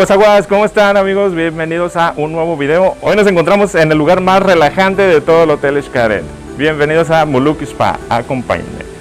Aguas, ¿cómo están amigos? Bienvenidos a un nuevo video. Hoy nos encontramos en el lugar más relajante de todo el Hotel Xcaret. Bienvenidos a Muluk Spa, acompáñenme.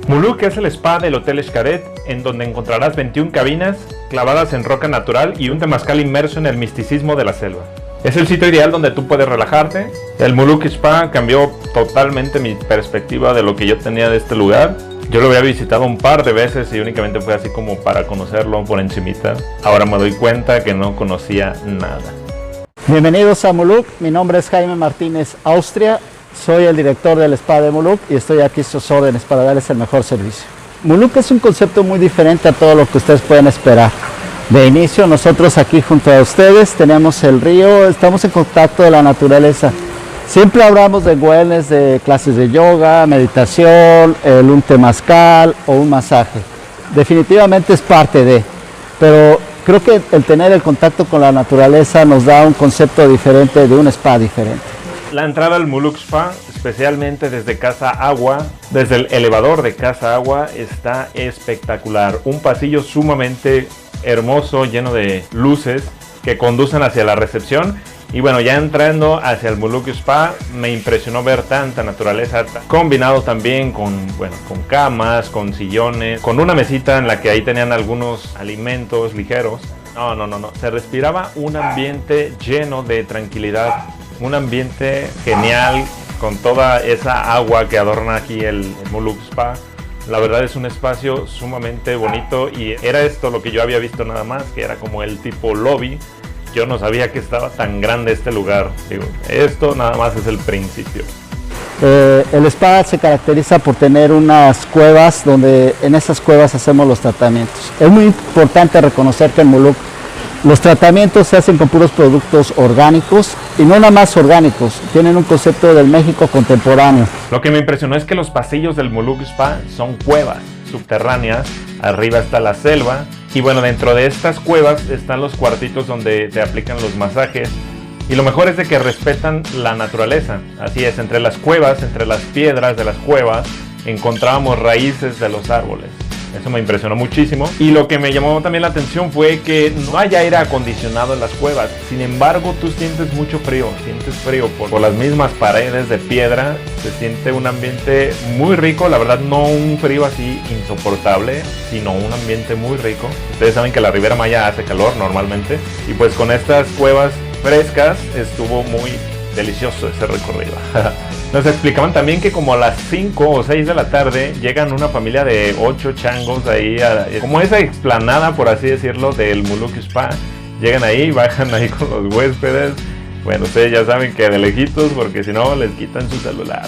Muluk es el spa del Hotel Xcaret, en donde encontrarás 21 cabinas clavadas en roca natural y un temazcal inmerso en el misticismo de la selva. Es el sitio ideal donde tú puedes relajarte. El Muluk Spa cambió totalmente mi perspectiva de lo que yo tenía de este lugar. Yo lo había visitado un par de veces y únicamente fue así como para conocerlo por encimita. Ahora me doy cuenta que no conocía nada. Bienvenidos a Muluk, mi nombre es Jaime Martínez Austria. Soy el director del spa de Muluk y estoy aquí a sus órdenes para darles el mejor servicio. Muluk es un concepto muy diferente a todo lo que ustedes pueden esperar. De inicio, nosotros aquí junto a ustedes tenemos el río, estamos en contacto de la naturaleza. Siempre hablamos de wellness, de clases de yoga, meditación, un temazcal o un masaje. Definitivamente es parte de, pero creo que el tener el contacto con la naturaleza nos da un concepto diferente de un spa diferente. La entrada al Muluk Spa, especialmente desde Casa Agua, desde el elevador de Casa Agua, está espectacular. Un pasillo sumamente hermoso, lleno de luces que conducen hacia la recepción. Y bueno, ya entrando hacia el Muluk Spa, me impresionó ver tanta naturaleza, combinado también con camas, con sillones, con una mesita en la que ahí tenían algunos alimentos ligeros. No, se respiraba un ambiente lleno de tranquilidad. Un ambiente genial con toda esa agua que adorna aquí el Muluk Spa. La verdad es un espacio sumamente bonito y era esto lo que yo había visto nada más, que era como el tipo lobby. Yo no sabía que estaba tan grande este lugar. Digo, esto nada más es el principio. El spa se caracteriza por tener unas cuevas donde en esas cuevas hacemos los tratamientos. Es muy importante reconocer que en Muluk los tratamientos se hacen con puros productos orgánicos y no nada más orgánicos, tienen un concepto del México contemporáneo. Lo que me impresionó es que los pasillos del Muluk Spa son cuevas subterráneas, arriba está la selva y bueno, dentro de estas cuevas están los cuartitos donde te aplican los masajes y lo mejor es de que respetan la naturaleza. Así es, entre las cuevas, entre las piedras de las cuevas encontrábamos raíces de los árboles. Eso me impresionó muchísimo. Y lo que me llamó también la atención fue que no hay aire acondicionado en las cuevas. Sin embargo, tú sientes mucho frío. Sientes frío por las mismas paredes de piedra. Se siente un ambiente muy rico. La verdad, no un frío así insoportable, sino un ambiente muy rico. Ustedes saben que la Riviera Maya hace calor normalmente. Y pues con estas cuevas frescas estuvo muy delicioso ese recorrido. Nos explicaban también que como a las 5 o 6 de la tarde llegan una familia de 8 changos ahí, como esa explanada, por así decirlo, del Muluk Spa. Llegan ahí, bajan ahí con los huéspedes. Bueno, ustedes ya saben que de lejitos, porque si no les quitan su celular.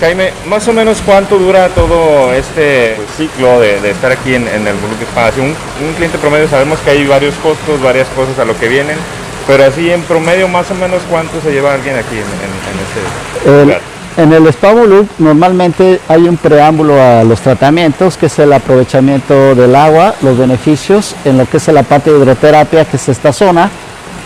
Jaime, más o menos cuánto dura todo este ciclo de estar aquí en el Muluk Spa. Un cliente promedio, sabemos que hay varios costos, varias cosas a lo que vienen. Pero así en promedio, más o menos, ¿cuánto se lleva alguien aquí en este lugar? En el Spa Muluk normalmente hay un preámbulo a los tratamientos, que es el aprovechamiento del agua, los beneficios, en lo que es la parte de hidroterapia, que es esta zona.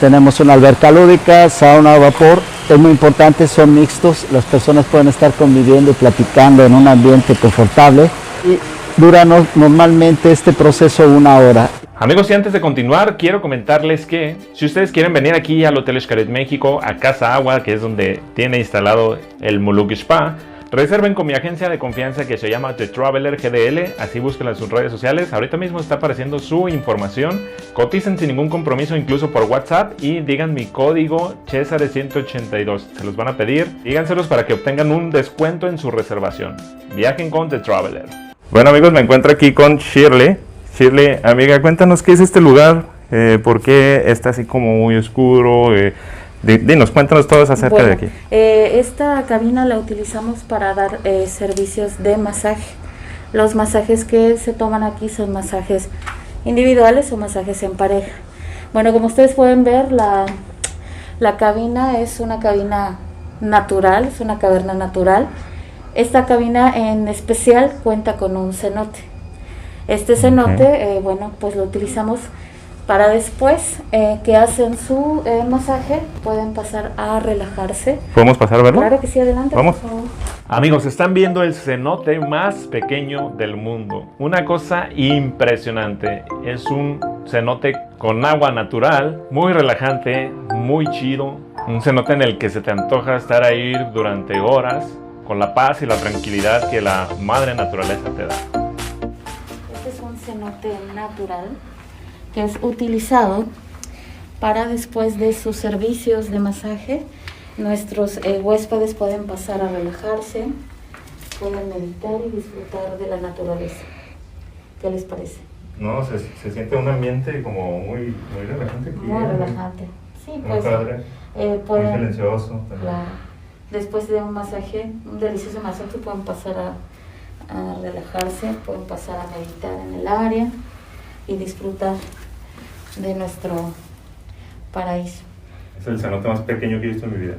Tenemos una alberca lúdica, sauna, vapor. Es muy importante, son mixtos, las personas pueden estar conviviendo y platicando en un ambiente confortable. Y dura normalmente este proceso 1 hora. Amigos, y antes de continuar, quiero comentarles que si ustedes quieren venir aquí al Hotel Xcaret México, a Casa Agua, que es donde tiene instalado el Muluk Spa, reserven con mi agencia de confianza que se llama The Traveler GDL, así búsquenla en sus redes sociales. Ahorita mismo está apareciendo su información. Coticen sin ningún compromiso, incluso por WhatsApp, y digan mi código Cesare182. Se los van a pedir, díganselos para que obtengan un descuento en su reservación. Viajen con The Traveler. Bueno amigos, me encuentro aquí con Shirley. Shirley, amiga, cuéntanos qué es este lugar, por qué está así como muy oscuro, dinos, cuéntanos todos acerca de aquí. Esta cabina la utilizamos para dar servicios de masaje. Los masajes que se toman aquí son masajes individuales o masajes en pareja. Bueno, como ustedes pueden ver, la cabina es una cabina natural, es una caverna natural. Esta cabina en especial cuenta con un cenote. Este cenote, bueno, pues lo utilizamos para después que hacen su masaje, pueden pasar a relajarse. ¿Podemos pasar a verlo? Claro que sí, adelante. Vamos. Por favor. Amigos, están viendo el cenote más pequeño del mundo. Una cosa impresionante. Es un cenote con agua natural, muy relajante, muy chido. Un cenote en el que se te antoja estar ahí durante horas, con la paz y la tranquilidad que la madre naturaleza te da. Este es un cenote natural que es utilizado para después de sus servicios de masaje. Nuestros huéspedes pueden pasar a relajarse, pueden meditar y disfrutar de la naturaleza. ¿Qué les parece? No, se siente un ambiente como muy relajante aquí. Muy relajante. Sí, Muy pues padre, pueden, muy silencioso también. claro, después de un masaje, un delicioso masaje, pueden pasar a relajarse, pueden pasar a meditar en el área y disfrutar de nuestro paraíso. Es el cenote más pequeño que he visto en mi vida.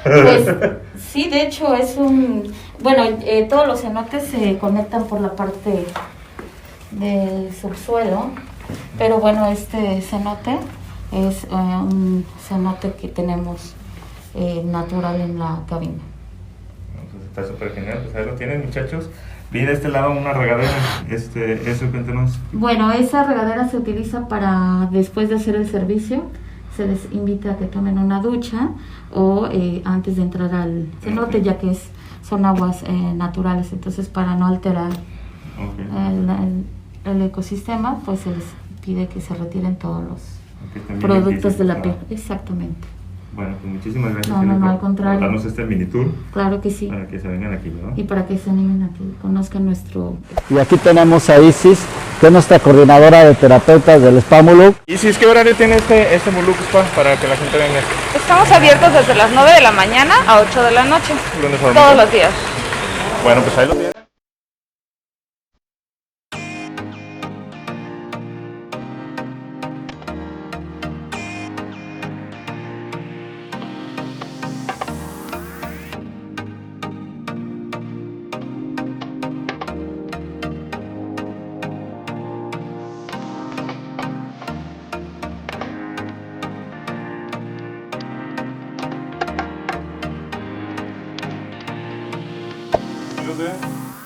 Pues sí, de hecho es bueno, todos los cenotes se conectan por la parte del subsuelo, pero bueno, este cenote es un cenote que tenemos natural en la cabina. Entonces está súper genial, pues ahí lo tienen, muchachos. Vi de este lado una regadera, eso cuéntanos. Bueno, esa regadera se utiliza para después de hacer el servicio. Se les invita a que tomen una ducha o antes de entrar al cenote, ya que son aguas naturales. Entonces, para no alterar el ecosistema, pues se les pide que se retiren todos los productos de la piel. Exactamente. Bueno, pues muchísimas gracias. No, al contrario. Por darnos este mini tour. Claro que sí. Para que se vengan aquí, ¿no? Y para que se animen a que conozcan nuestro... Y aquí tenemos a Isis, que es nuestra coordinadora de terapeutas del Spa Muluk. Isis, ¿qué horario tiene este Muluk Spa para que la gente venga? Estamos abiertos desde las 9 de la mañana a 8 de la noche, ¿Lunes a domingo? todos los días. Bueno, pues ahí lo tienen.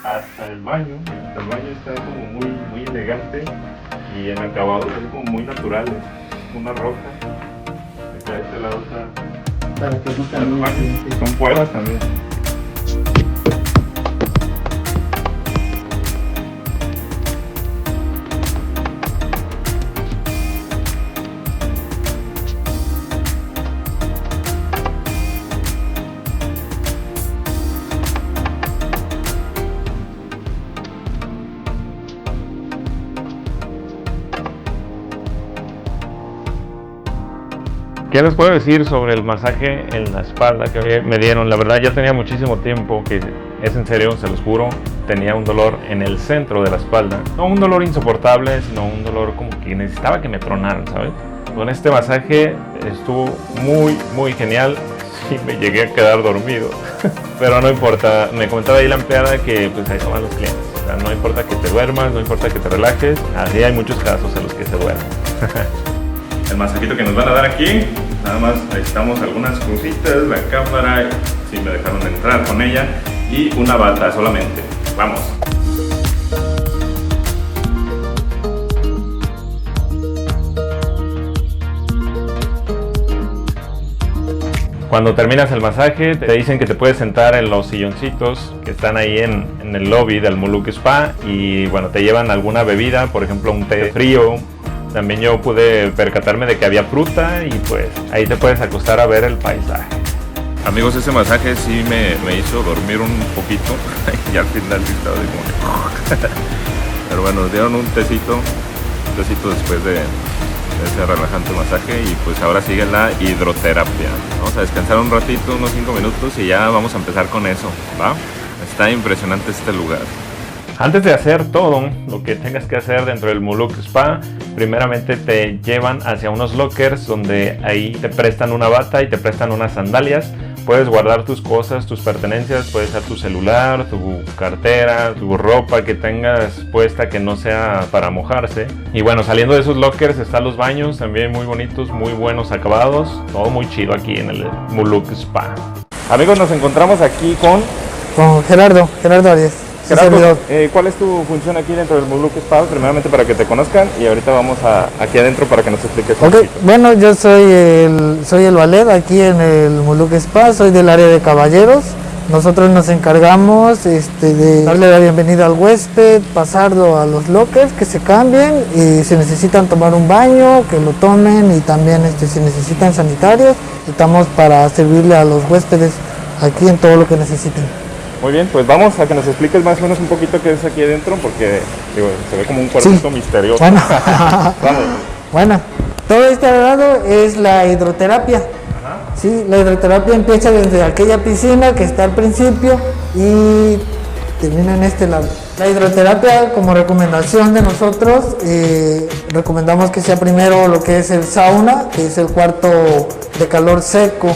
Hasta el baño está como muy elegante y en acabado es como muy natural, una roca. Acá de este lado está. Para que no el también, baño. sí. Son cuevas también. ¿Qué les puedo decir sobre el masaje en la espalda que me dieron? La verdad ya tenía muchísimo tiempo que, es en serio, se los juro, tenía un dolor en el centro de la espalda. No un dolor insoportable, sino un dolor como que necesitaba que me tronaran, ¿sabes? Con este masaje estuvo muy genial. Sí, me llegué a quedar dormido, pero no importa. Me comentaba ahí la empleada que pues ahí van los clientes. O sea, no importa que te duermas, no importa que te relajes. Así hay muchos casos en los que se duermen. El masajito que nos van a dar aquí, nada más necesitamos algunas cositas, la cámara, si me dejaron entrar con ella, y una bata solamente. Vamos. Cuando terminas el masaje, te dicen que te puedes sentar en los silloncitos que están ahí en el lobby del Muluk Spa y bueno, te llevan alguna bebida, por ejemplo un té frío. También yo pude percatarme de que había fruta y pues ahí te puedes acostar a ver el paisaje. Amigos, ese masaje sí me hizo dormir un poquito y al final sí estaba de como... Pero bueno, nos dieron un tecito después de ese relajante masaje y pues ahora sigue la hidroterapia. Vamos a descansar un ratito, unos 5 minutos y ya vamos a empezar con eso, ¿va? Está impresionante este lugar. Antes de hacer todo lo que tengas que hacer dentro del Muluk Spa, primeramente te llevan hacia unos lockers donde ahí te prestan una bata y te prestan unas sandalias. Puedes guardar tus cosas, tus pertenencias, puede ser tu celular, tu cartera, tu ropa que tengas puesta que no sea para mojarse. Y bueno, saliendo de esos lockers están los baños, también muy bonitos, muy buenos acabados. Todo muy chido aquí en el Muluk Spa. Amigos, nos encontramos aquí con Gerardo Arias. Gerardo, ¿cuál es tu función aquí dentro del Muluk Spa? Primeramente para que te conozcan y ahorita vamos aquí adentro para que nos expliques. Okay. Bueno, yo soy el valet aquí en el Muluk Spa, soy del área de caballeros. Nosotros nos encargamos de darle la bienvenida al huésped, pasarlo a los lockers, que se cambien y si necesitan tomar un baño, que lo tomen y también si necesitan sanitarios, estamos para servirle a los huéspedes aquí en todo lo que necesiten. Muy bien, pues vamos a que nos expliques más o menos un poquito qué es aquí adentro, porque se ve como un cuartito misterioso. Bueno, vamos. Bueno, todo este lado es la hidroterapia. Ajá. Sí, la hidroterapia empieza desde aquella piscina que está al principio y termina en este lado. La hidroterapia, como recomendación de nosotros, recomendamos que sea primero lo que es el sauna, que es el cuarto de calor seco.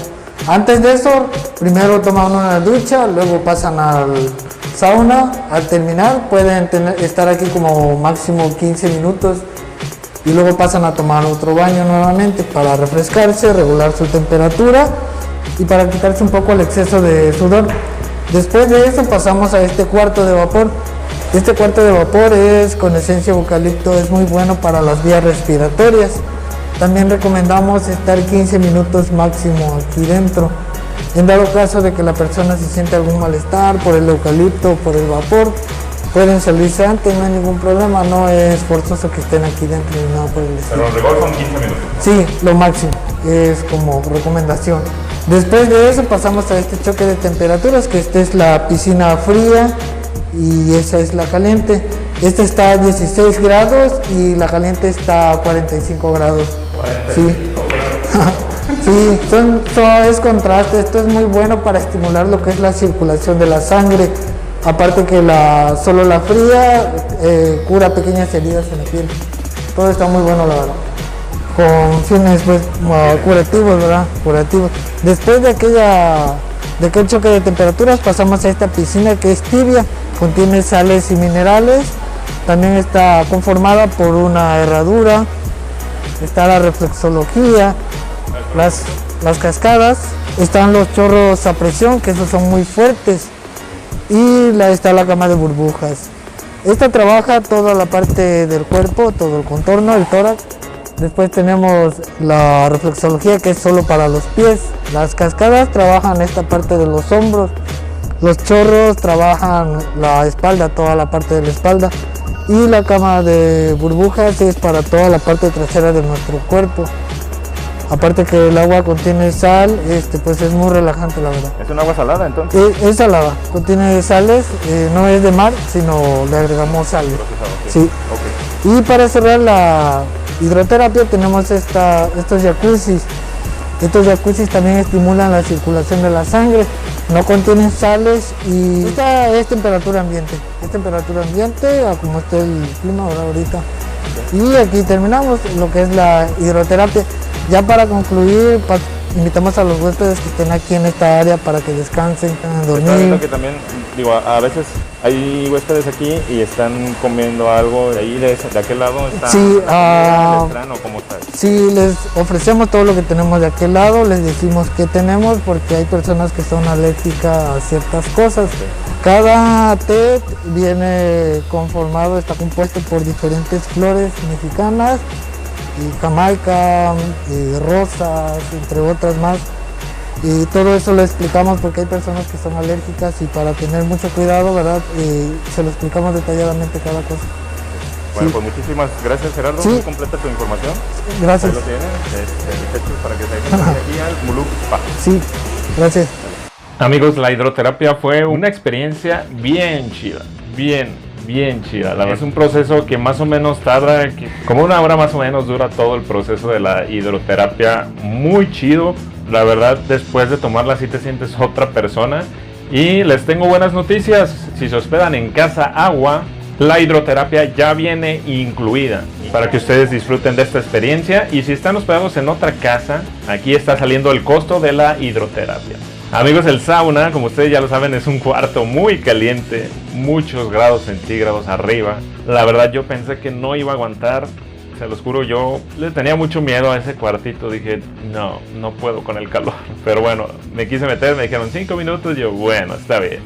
Antes de eso, primero toman una ducha, luego pasan al sauna. Al terminar pueden estar aquí como máximo 15 minutos y luego pasan a tomar otro baño nuevamente para refrescarse, regular su temperatura y para quitarse un poco el exceso de sudor. Después de eso pasamos a este cuarto de vapor. Este cuarto de vapor es con esencia de eucalipto, es muy bueno para las vías respiratorias. También recomendamos estar 15 minutos máximo aquí dentro. En dado caso de que la persona se siente algún malestar por el eucalipto o por el vapor, pueden salirse antes, no hay ningún problema, no es forzoso que estén aquí dentro ni nada por el estilo. Pero en rigor son 15 minutos. Sí, lo máximo, es como recomendación. Después de eso pasamos a este choque de temperaturas, que esta es la piscina fría y esa es la caliente. Esta está a 16 grados y la caliente está a 45 grados. Sí, sí, es contraste. Esto es muy bueno para estimular lo que es la circulación de la sangre. Aparte que solo la fría cura pequeñas heridas en la piel. Todo está muy bueno, la verdad. Con fines pues, curativos, ¿verdad? Curativos. Después de aquel choque de temperaturas pasamos a esta piscina que es tibia. Contiene sales y minerales. También está conformada por una herradura. Está la reflexología, las cascadas, están los chorros a presión, que esos son muy fuertes, y está la cama de burbujas. Esta trabaja toda la parte del cuerpo, todo el contorno, el tórax. Después tenemos la reflexología, que es solo para los pies. Las cascadas trabajan esta parte de los hombros. Los chorros trabajan la espalda, toda la parte de la espalda. Y la cama de burbujas es para toda la parte trasera de nuestro cuerpo. Aparte que el agua contiene sal, pues es muy relajante, la verdad. ¿Es un agua salada entonces? Es salada, contiene sales, no es de mar, sino le agregamos sal. Sí. Okay. Y para cerrar la hidroterapia tenemos estos jacuzzis. Estos jacuzzis también estimulan la circulación de la sangre, no contienen sales y esta es temperatura ambiente. Es temperatura ambiente, como está el clima ahorita. Y aquí terminamos lo que es la hidroterapia. Ya para concluir, invitamos a los huéspedes que estén aquí en esta área para que descansen, puedan dormir. Que también, a veces hay huéspedes aquí y están comiendo algo de ahí, de aquel lado. Sí, ¿o cómo está? Sí, les ofrecemos todo lo que tenemos de aquel lado, les decimos qué tenemos porque hay personas que son alérgicas a ciertas cosas. Cada té viene conformado, está compuesto por diferentes flores mexicanas, y jamaica, y rosas, entre otras más. Y todo eso lo explicamos porque hay personas que son alérgicas y para tener mucho cuidado, ¿verdad? Se lo explicamos detalladamente cada cosa. Bueno, sí. Pues muchísimas gracias, Gerardo. Sí. Muy completa tu información. Gracias. Ahí lo tienen, para que se vengan aquí al Muluk Spa. Sí, gracias. Amigos, la hidroterapia fue una experiencia bien chida, bien chida. La verdad es un proceso que más o menos tarda, como 1 hora más o menos dura todo el proceso de la hidroterapia. Muy chido. La verdad, después de tomarla sí te sientes otra persona. Y les tengo buenas noticias. Si se hospedan en Casa Agua, la hidroterapia ya viene incluida para que ustedes disfruten de esta experiencia. Y si están hospedados en otra casa, aquí está saliendo el costo de la hidroterapia. Amigos, el sauna, como ustedes ya lo saben, es un cuarto muy caliente, muchos grados centígrados arriba. La verdad yo pensé que no iba a aguantar, se los juro, yo le tenía mucho miedo a ese cuartito. Dije, no puedo con el calor. Pero bueno, me quise meter, me dijeron 5 minutos, yo bueno, está bien.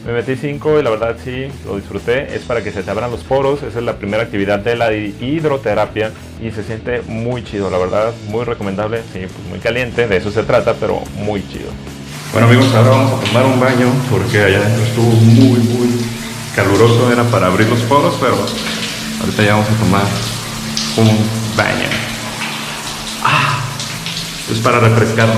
Me metí 5 y la verdad sí, lo disfruté. Es para que se te abran los poros. Esa es la primera actividad de la hidroterapia y se siente muy chido, la verdad, muy recomendable. Sí, pues muy caliente, de eso se trata, pero muy chido. Bueno amigos, ahora vamos a tomar un baño porque allá adentro estuvo muy caluroso. Era para abrir los poros, pero ahorita ya vamos a tomar un baño. Es para refrescarnos.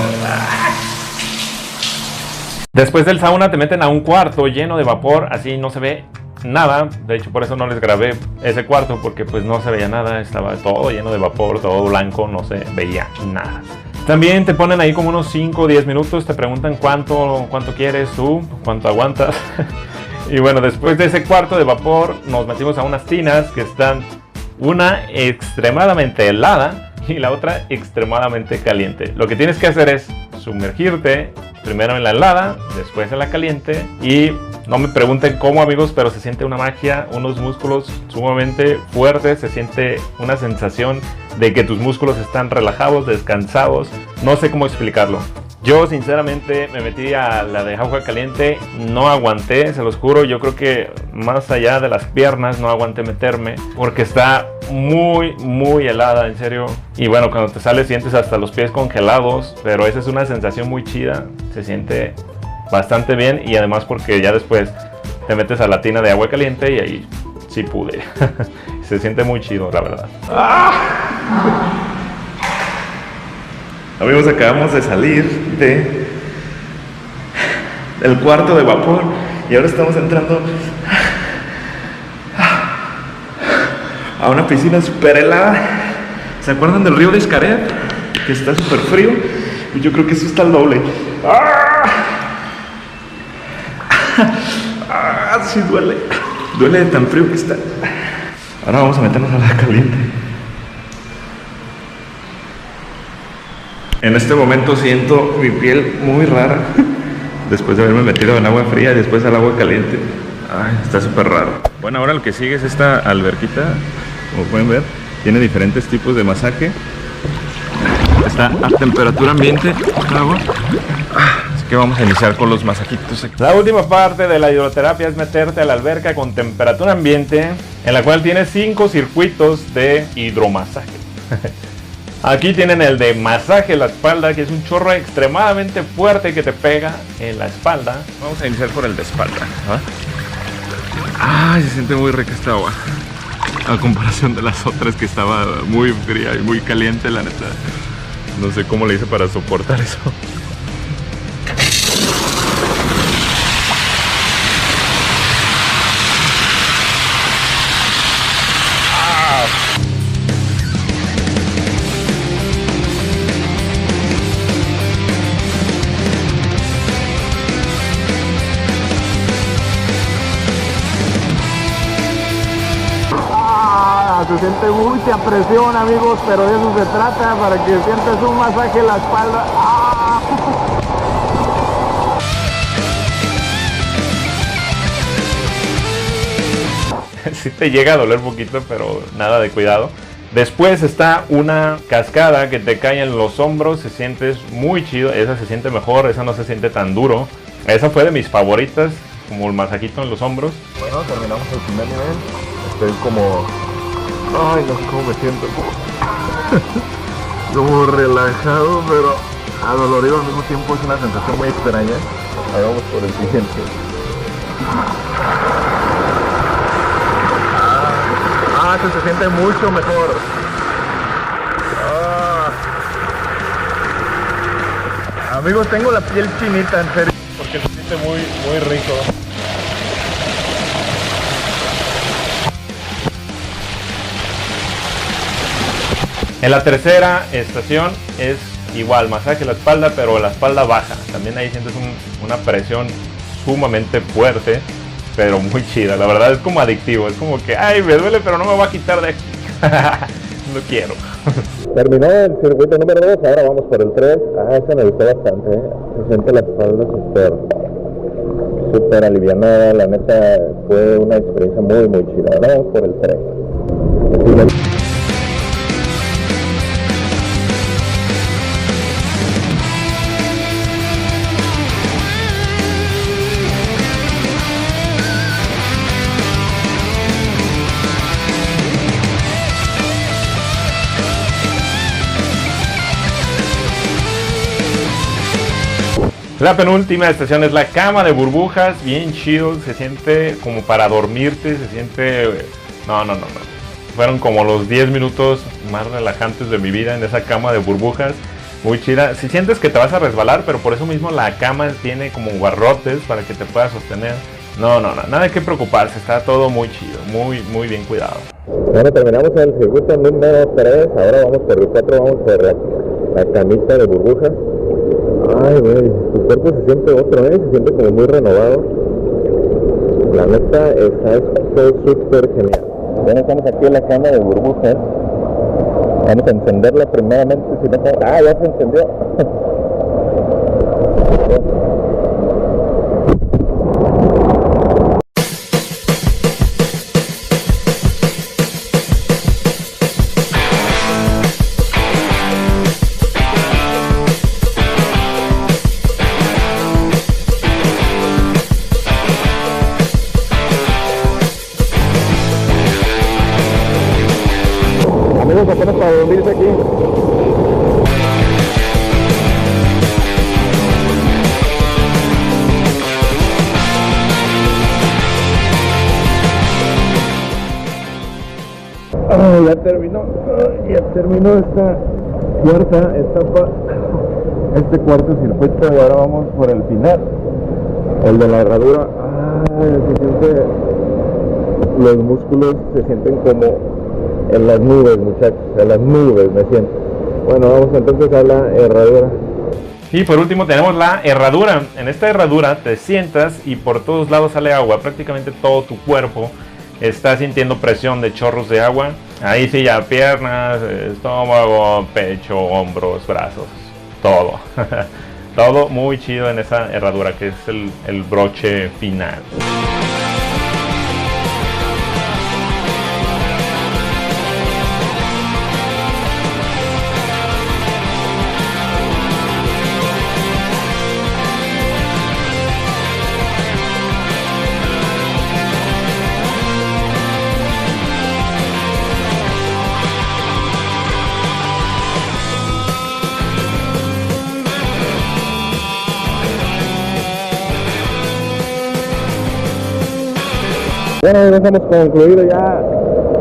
Después del sauna te meten a un cuarto lleno de vapor, así no se ve nada. De hecho por eso no les grabé ese cuarto, porque pues no se veía nada, estaba todo lleno de vapor, todo blanco, no se veía nada. También te ponen ahí como unos 5 o 10 minutos, te preguntan cuánto quieres tú, cuánto aguantas. Y bueno, después de ese cuarto de vapor nos metimos a unas tinas que están una extremadamente helada y la otra extremadamente caliente. Lo que tienes que hacer es sumergirte primero en la helada, después en la caliente, y no me pregunten cómo amigos, pero se siente una magia, unos músculos sumamente fuertes, se siente una sensación de que tus músculos están relajados, descansados, no sé cómo explicarlo. Yo sinceramente me metí a la de agua caliente, no aguanté, se los juro, yo creo que más allá de las piernas no aguanté meterme porque está muy helada, en serio. Y bueno, cuando te sales sientes hasta los pies congelados, pero esa es una sensación muy chida, se siente bastante bien y además porque ya después te metes a la tina de agua caliente y ahí sí pude. Se siente muy chido, la verdad. Amigos, acabamos de salir del cuarto de vapor y ahora estamos entrando a una piscina súper helada. ¿Se acuerdan del río de Xcaret? Que está súper frío. Y yo creo que sí está el doble. Sí duele. Duele de tan frío que está. Ahora vamos a meternos a la caliente. En este momento siento mi piel muy rara después de haberme metido en agua fría y después al agua caliente. Ay, está súper raro. Bueno, ahora lo que sigue es esta alberquita. Como pueden ver, tiene diferentes tipos de masaje. Está a temperatura ambiente esta agua. Así que vamos a iniciar con los masajitos. La última parte de la hidroterapia es meterte a la alberca con temperatura ambiente, en la cual tiene 5 circuitos de hidromasaje. Aquí tienen el de masaje a la espalda, que es un chorro extremadamente fuerte que te pega en la espalda. Vamos a iniciar por el de espalda. Ay, se siente muy rica esta agua. A comparación de las otras que estaba muy fría y muy caliente, la neta. No sé cómo le hice para soportar eso. Se siente mucha presión amigos, pero de eso se trata, para que sientas un masaje en la espalda. Sí te llega a doler un poquito, pero nada de cuidado. Después está una cascada que te cae en los hombros, se siente muy chido, esa se siente mejor, esa no se siente tan duro. Esa fue de mis favoritas, como el masajito en los hombros. Bueno, terminamos el primer nivel, estoy como... Ay, no sé cómo me siento. Como relajado, pero adolorido al mismo tiempo, es una sensación muy extraña. Ahí vamos por el siguiente. Se siente mucho mejor. Amigos, tengo la piel chinita, en serio, porque se siente muy rico. En la tercera estación es igual, masaje a la espalda, pero la espalda baja. También ahí sientes una presión sumamente fuerte, pero muy chida. La verdad es como adictivo, es como que, ay, me duele, pero no me va a quitar de aquí. No quiero. Terminó el circuito número 2, ahora vamos por el 3. Ese me gustó bastante, se siente la espalda súper alivianada, la neta fue una experiencia muy chida. Ahora vamos por el 3. La penúltima estación es la cama de burbujas, bien chido, se siente como para dormirte, se siente... No. Fueron como los 10 minutos más relajantes de mi vida en esa cama de burbujas, muy chida. Si sientes que te vas a resbalar, pero por eso mismo la cama tiene como guarrotes para que te puedas sostener. No, nada de qué preocuparse, está todo muy chido, muy bien cuidado. Bueno, terminamos el circuito número 3, ahora vamos por el 4, vamos por la camita de burbujas. Ay, güey, tu cuerpo se siente otro, se siente como muy renovado. La neta está súper genial. Bueno, estamos aquí en la cama de burbujas. Vamos a encenderla primeramente. Si no... Ah, ya se encendió. Apenas para dormirse aquí. Ya terminó esta cuarta etapa, este cuarto circuito, y ahora vamos por el final, el de la herradura. Se siente, los músculos se sienten como en las nubes, muchachos, en las nubes me siento. Bueno, vamos entonces a la herradura. Y por último tenemos la herradura. En esta herradura te sientas y por todos lados sale agua. Prácticamente todo tu cuerpo está sintiendo presión de chorros de agua. Ahí sí ya piernas, estómago, pecho, hombros, brazos, todo. Todo muy chido en esa herradura que es el broche final. Bueno, ya hemos concluido ya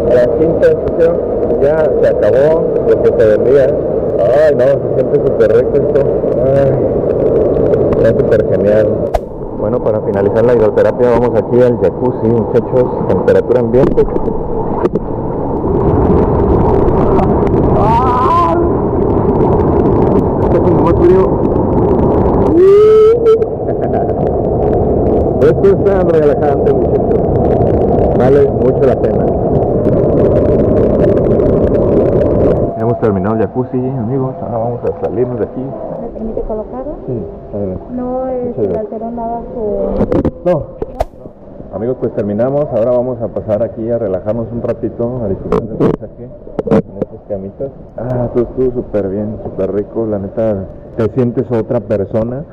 la quinta estación, ya se acabó lo que se vendía. Ay, no, se siente súper rico esto. Ay, está súper genial. Bueno, para finalizar la hidroterapia vamos aquí al jacuzzi, muchachos, temperatura ambiente. Está como más frío. Esto es tan relajante, muchachos. Vale mucho la pena. Hemos terminado el jacuzzi, amigos. Ahora vamos a salirnos de aquí. ¿Me permite colocarlo? Sí, adelante. No le alteró nada su... No. Amigos, pues terminamos. Ahora vamos a pasar aquí a relajarnos un ratito, a disfrutar del paisaje en estas camitas. Todo estuvo súper bien, súper rico. La neta, te sientes otra persona.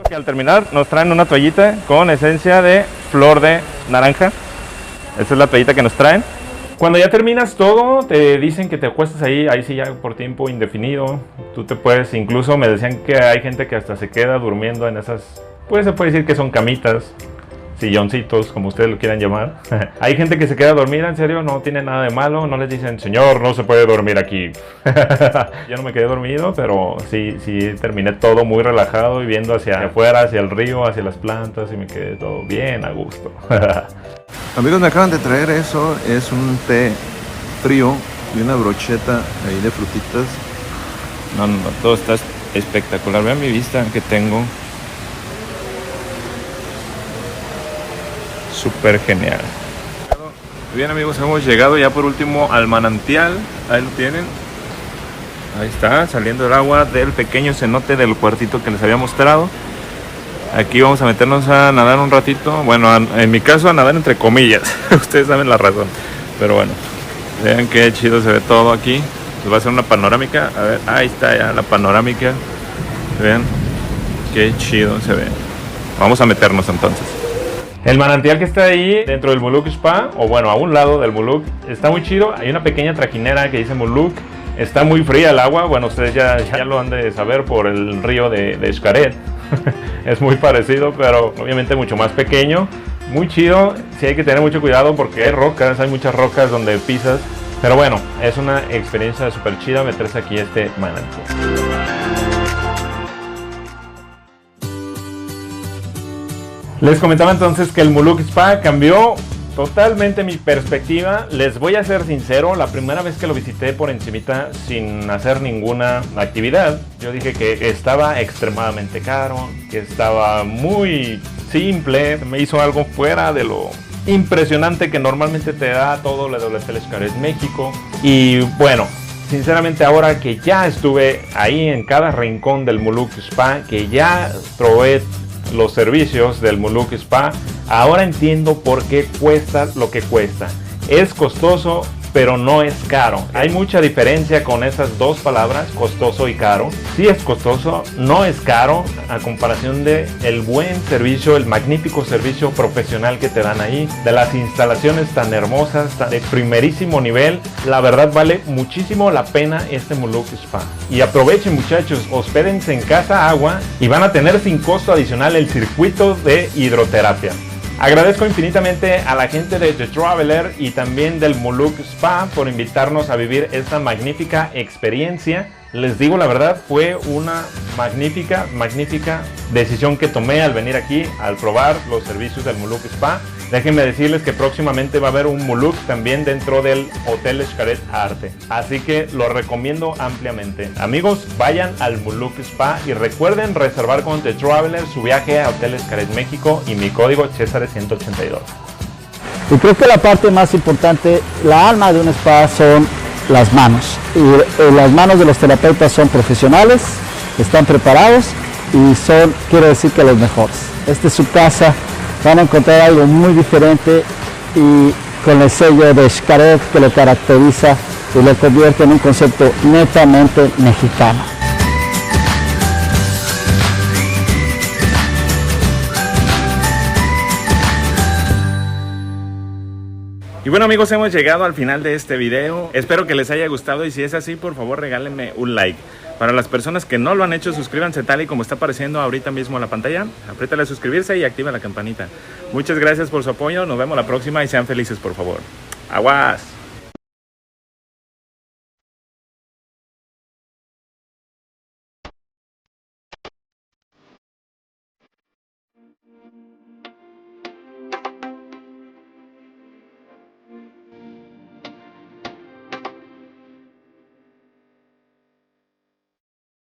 Que al terminar nos traen una toallita con esencia de flor de naranja. Esta es la toallita que nos traen. Cuando ya terminas todo, te dicen que te acuestas ahí sí ya por tiempo indefinido. Tú te puedes, incluso me decían que hay gente que hasta se queda durmiendo en esas, pues se puede decir que son camitas, silloncitos, como ustedes lo quieran llamar. Hay gente que se queda dormida, en serio, no tiene nada de malo, no les dicen, señor, no se puede dormir aquí. Yo no me quedé dormido, pero sí terminé todo muy relajado y viendo hacia afuera, hacia el río, hacia las plantas, y me quedé todo bien a gusto. Amigos, me acaban de traer eso, es un té frío y una brocheta ahí de frutitas. No, todo está espectacular, vean mi vista que tengo. súper genial. Bien amigos, hemos llegado ya por último al manantial. Ahí lo tienen. Ahí está, saliendo el agua del pequeño cenote del cuartito que les había mostrado. Aquí vamos a meternos a nadar un ratito. Bueno, en mi caso a nadar entre comillas. Ustedes saben la razón. Pero bueno, vean qué chido se ve todo aquí. Les va a hacer una panorámica. A ver, ahí está ya la panorámica. Vean qué chido se ve. Vamos a meternos entonces. El manantial que está ahí dentro del Muluk Spa, o bueno, a un lado del Muluk, está muy chido. Hay una pequeña trajinera que dice Muluk. Está muy fría el agua. Bueno, ustedes ya lo han de saber por el río de Xcaret. Es muy parecido, pero obviamente mucho más pequeño. Muy chido. Sí hay que tener mucho cuidado porque hay rocas, hay muchas rocas donde pisas. Pero bueno, es una experiencia súper chida meterse aquí a este manantial. Les comentaba entonces que el Muluk Spa cambió totalmente mi perspectiva. Les voy a ser sincero, la primera vez que lo visité por encimita sin hacer ninguna actividad, yo dije que estaba extremadamente caro, que estaba muy simple, me hizo algo fuera de lo impresionante que normalmente te da todo lo de Hotel Xcaret México. Y bueno, sinceramente ahora que ya estuve ahí en cada rincón del Muluk Spa, que ya probé los servicios del Muluk Spa, ahora entiendo por qué cuesta lo que cuesta. Es costoso, pero no es caro. Hay mucha diferencia con esas dos palabras, costoso y caro. Sí es costoso, no es caro, a comparación de el buen servicio, el magnífico servicio profesional que te dan ahí, de las instalaciones tan hermosas, de primerísimo nivel. La verdad vale muchísimo la pena este Muluk Spa. Y aprovechen muchachos, hospédense en Casa Agua y van a tener sin costo adicional el circuito de hidroterapia. Agradezco infinitamente a la gente de The Traveler y también del Muluk Spa por invitarnos a vivir esta magnífica experiencia. Les digo la verdad, fue una magnífica decisión que tomé al venir aquí, al probar los servicios del Muluk Spa. Déjenme decirles que próximamente va a haber un Muluk también dentro del Hotel Xcaret Arte. Así que lo recomiendo ampliamente. Amigos, vayan al Muluk Spa y recuerden reservar con The Traveler su viaje a Hotel Xcaret México y mi código Cesare182. Y creo que la parte más importante, la alma de un spa son las manos. Y las manos de los terapeutas son profesionales, están preparados y son, quiero decir que los mejores. Esta es su casa. Van a encontrar algo muy diferente y con el sello de Xcaret que lo caracteriza y lo convierte en un concepto netamente mexicano. Y bueno amigos, hemos llegado al final de este video. Espero que les haya gustado y si es así, por favor regálenme un like. Para las personas que no lo han hecho, suscríbanse tal y como está apareciendo ahorita mismo en la pantalla. Apriétale a suscribirse y activa la campanita. Muchas gracias por su apoyo. Nos vemos la próxima y sean felices, por favor. ¡Aguas!